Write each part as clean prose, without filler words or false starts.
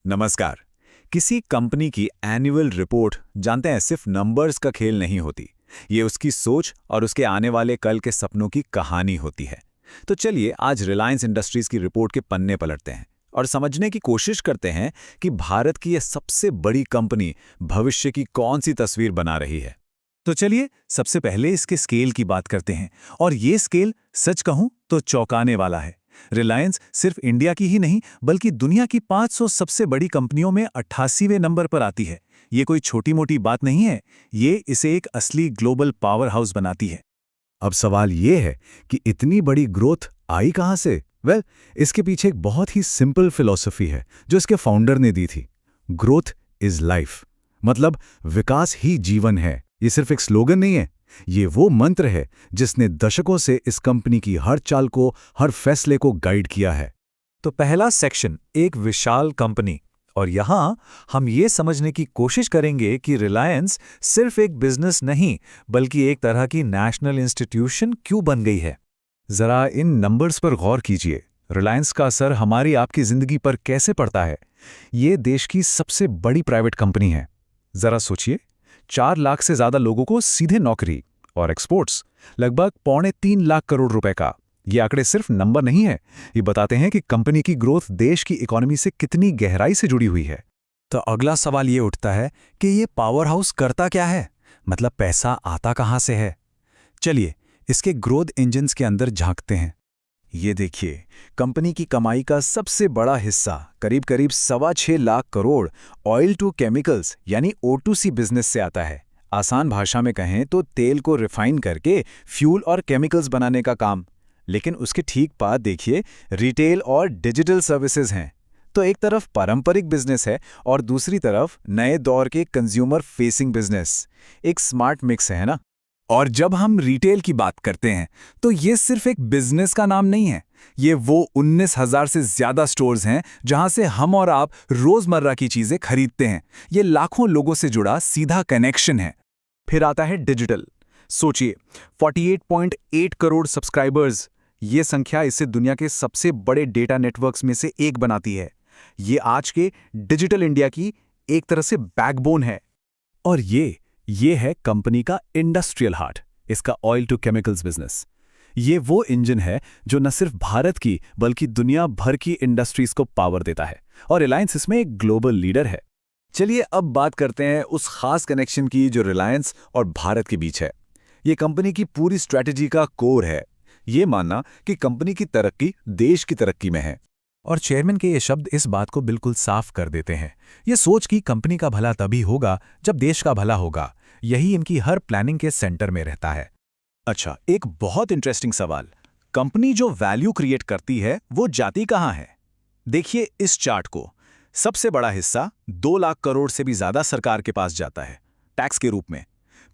नमस्कार। किसी कंपनी की एनुअल रिपोर्ट जानते हैं सिर्फ नंबर्स का खेल नहीं होती। ये उसकी सोच और उसके आने वाले कल के सपनों की कहानी होती है। तो चलिए आज रिलायंस इंडस्ट्रीज की रिपोर्ट के पन्ने पलटते हैं और समझने की कोशिश करते हैं कि भारत की ये सबसे बड़ी कंपनी भविष्य की कौन सी तस्वीर बना रही है। तो चलिए सबसे पहले इसके स्केल की बात करते हैं। और ये स्केल सच कहूं तो चौंकाने वाला है। रिलायंस सिर्फ इंडिया की ही नहीं बल्कि दुनिया की 500 सबसे बड़ी कंपनियों में 88वें नंबर पर आती है। ये कोई छोटी मोटी बात नहीं है, ये इसे एक असली ग्लोबल पावर हाउस बनाती है। अब सवाल ये है कि इतनी बड़ी ग्रोथ आई कहाँ से? इसके पीछे एक बहुत ही सिंपल फिलॉसफी है जो इसके फाउंडर ने दी थी। ग्रोथ इज लाइफ, मतलब विकास ही जीवन है। ये सिर्फ एक स्लोगन नहीं है, ये वो मंत्र है जिसने दशकों से इस कंपनी की हर चाल को, हर फैसले को गाइड किया है। तो पहला सेक्शन एक विशाल कंपनी, और यहां हम ये समझने की कोशिश करेंगे कि रिलायंस सिर्फ एक बिजनेस नहीं बल्कि एक तरह की नेशनल इंस्टीट्यूशन क्यों बन गई है। जरा इन नंबर्स पर गौर कीजिए। रिलायंस का असर हमारी आपकी जिंदगी पर कैसे पड़ता है। ये देश की सबसे बड़ी प्राइवेट कंपनी है। जरा सोचिए, 4 लाख से ज्यादा लोगों को सीधे नौकरी, और एक्सपोर्ट्स लगभग 2.25 लाख करोड़ रुपए का। ये आंकड़े सिर्फ नंबर नहीं है, ये बताते हैं कि कंपनी की ग्रोथ देश की इकोनॉमी से कितनी गहराई से जुड़ी हुई है। तो अगला सवाल ये उठता है कि ये पावर हाउस करता क्या है, मतलब पैसा आता कहां से है। चलिए इसके ग्रोथ इंजन्स के अंदर झांकते हैं। ये देखिए, कंपनी की कमाई का सबसे बड़ा हिस्सा करीब करीब 6.25 lakh crore oil to chemicals यानी O2C बिजनेस से आता है। आसान भाषा में कहें तो तेल को रिफाइन करके फ्यूल और केमिकल्स बनाने का काम। लेकिन उसके ठीक बाद देखिए, रिटेल और डिजिटल सर्विसेज हैं। तो एक तरफ पारंपरिक बिजनेस है और दूसरी तरफ नए दौर के कंज्यूमर फेसिंग बिजनेस। एक स्मार्ट मिक्स है ना। और जब हम रिटेल की बात करते हैं तो ये सिर्फ एक बिजनेस का नाम नहीं है, ये वो 19,000 से ज्यादा स्टोर्स हैं जहां से हम और आप रोजमर्रा की चीजें खरीदते हैं। ये लाखों लोगों से जुड़ा सीधा कनेक्शन है। फिर आता है डिजिटल। सोचिए, 48.8 करोड़ सब्सक्राइबर्स, ये संख्या इसे दुनिया के सबसे बड़े डेटा नेटवर्क्स में से एक बनाती है। ये आज के डिजिटल इंडिया की एक तरह से बैकबोन है। और ये है कंपनी का इंडस्ट्रियल हार्ट, इसका ऑयल टू केमिकल्स बिजनेस। ये वो इंजन है जो न सिर्फ भारत की बल्कि दुनिया भर की इंडस्ट्रीज को पावर देता है, और रिलायंस इसमें एक ग्लोबल लीडर है। चलिए अब बात करते हैं उस खास कनेक्शन की जो रिलायंस और भारत के बीच है। ये कंपनी की पूरी स्ट्रैटेजी का कोर है, ये मानना कि कंपनी की तरक्की देश की तरक्की में है। और चेयरमैन के ये शब्द इस बात को बिल्कुल साफ कर देते हैं। ये सोच कि कंपनी का भला तभी होगा जब देश का भला होगा, यही इनकी हर प्लानिंग के सेंटर में रहता है। अच्छा, एक बहुत इंटरेस्टिंग सवाल, कंपनी जो वैल्यू क्रिएट करती है वो जाती कहाँ है? देखिए इस चार्ट को, सबसे बड़ा हिस्सा 2 लाख करोड़ से भी ज्यादा सरकार के पास जाता है टैक्स के रूप में।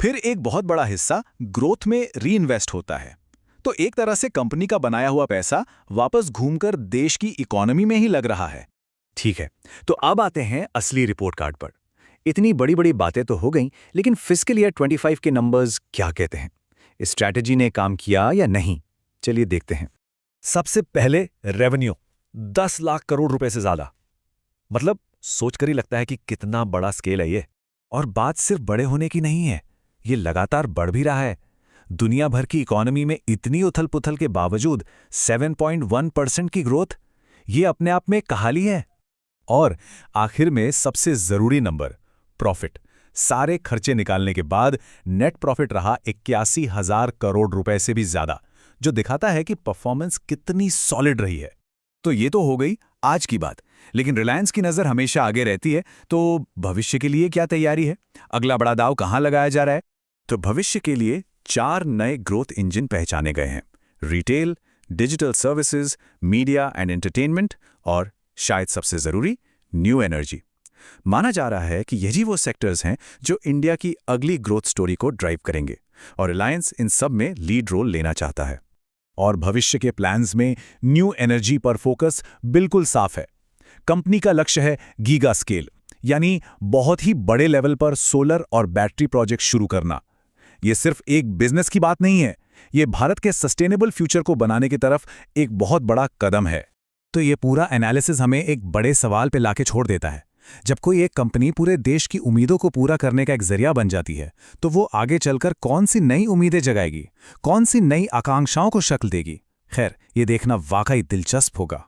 फिर एक बहुत बड़ा हिस्सा ग्रोथ में रीइन्वेस्ट होता है। तो एक तरह से कंपनी का बनाया हुआ पैसा वापस घूमकर देश की इकोनॉमी में ही लग रहा है। ठीक है, तो अब आते हैं असली रिपोर्ट कार्ड पर। इतनी बड़ी बड़ी बातें तो हो गईं, लेकिन फिस्कल ईयर 25 के नंबर्स क्या कहते हैं? इस स्ट्रैटेजी ने काम किया या नहीं? चलिए देखते हैं। सबसे पहले रेवेन्यू 10 लाख करोड़ रुपए से ज्यादा, मतलब सोचकर ही लगता है कि कितना बड़ा स्केल है ये। और बात सिर्फ बड़े होने की नहीं है, ये लगातार बढ़ भी रहा है। दुनिया भर की इकोनॉमी में इतनी उथल पुथल के बावजूद 7.1% की ग्रोथ, ये अपने आप में कहाली है। और आखिर में सबसे जरूरी नंबर, प्रॉफिट। सारे खर्चे निकालने के बाद नेट प्रॉफिट रहा 81,000 करोड़ रुपए से भी ज्यादा, जो दिखाता है कि परफॉर्मेंस कितनी सॉलिड रही है। तो ये तो हो गई आज की बात, लेकिन रिलायंस की नजर हमेशा आगे रहती है। तो भविष्य के लिए क्या तैयारी है? अगला बड़ा दांव कहां लगाया जा रहा है? तो भविष्य के लिए 4 नए ग्रोथ इंजन पहचाने गए हैं: retail, digital services, media and entertainment, और शायद सबसे जरूरी, न्यू एनर्जी। माना जा रहा है कि यही वो सेक्टर्स हैं जो इंडिया की अगली ग्रोथ स्टोरी को ड्राइव करेंगे, और रिलायंस इन सब में लीड रोल लेना चाहता है। और भविष्य के प्लान्स में न्यू एनर्जी पर फोकस बिल्कुल साफ है। कंपनी का लक्ष्य है गीगा स्केल, यानी बहुत ही बड़े लेवल पर सोलर और बैटरी प्रोजेक्ट शुरू करना। ये सिर्फ एक बिजनेस की बात नहीं है, ये भारत के सस्टेनेबल फ्यूचर को बनाने की तरफ एक बहुत बड़ा कदम है। तो ये पूरा एनालिसिस हमें एक बड़े सवाल पे लाके छोड़ देता है। जब कोई एक कंपनी पूरे देश की उम्मीदों को पूरा करने का एक जरिया बन जाती है, तो वो आगे चलकर कौन सी नई उम्मीदें जगाएगी, कौन सी नई आकांक्षाओं को शक्ल देगी। खैर, ये देखना वाकई दिलचस्प होगा।